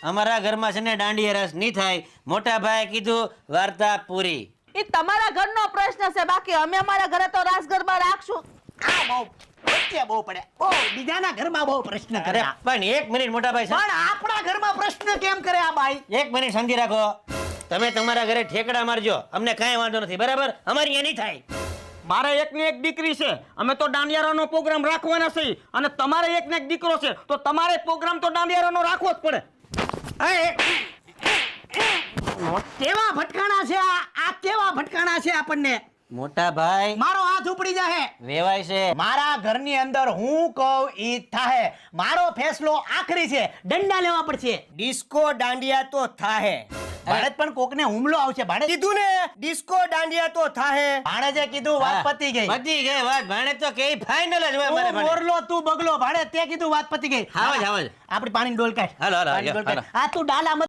અમારા ઘરમાં છે ને દાંડિયા રાસ નહીં થાય. મોટા ભાઈ કીધું વાર્તા પૂરી. એ તમારા ઘરનો પ્રશ્ન છે, બાકી અમે અમારા ઘરે તો રાસ ગરબા રાખશું. આ બહુ વચ્ચે બહુ પડે. બહુ બીજાના ઘરમાં બહુ પ્રશ્ન કરે. અરે પણ એક મિનિટ મોટા ભાઈ, પણ આપણા ઘરમાં પ્રશ્ન કેમ કરે આ બાઈ? એક મિનિટ શાંતિ રાખો. તમે તમારા ઘરે ઠેકડા મારજો, અમને કાંઈ વાંધો નથી, બરાબર? અમારે અહીંયા નહીં થાય. મારે એકની એક દીકરી છે, અમે તો દાંડિયારાનો પ્રોગ્રામ રાખવાના છીએ, અને તમારે એકને એક દીકરો છે, તો તમારે પ્રોગ્રામ તો દાંડિયારાનો રાખવો જ પડે. કેવા ભટકાણા છે આ કેવા ભટકાણા છે આપણને? મોટા ભાઈ મારો હાથ ઉપડી જાહે. વેવાય છે. મારા ઘરની અંદર હું કહું ઈ થાહે. મારો ફેસલો આખરી છે. દંડા લેવા પડશે. ડિસ્કો દાંડિયા તો થાહે. ભાણેજ પણ કોકને હુમલો આવશે. ભાણેજ કીધું ને ડિસ્કો દાંડિયા તો થાહે. ભાણેજે કીધું વાત પતી ગઈ. પતી ગઈ વાત. ભાણે તો કે ફાઇનલ જ હોય અમારે તું ભાણે. મોરલો તું બગલો. ભાણેજ તે કીધું વાત પતી ગઈ. આવો જ, આવો જ. આપણી પાણીની ડોલ કાઢ. હાલો, હાલો, પાણીની હાલો, ડોલ કાઢ. આ તું ડાલા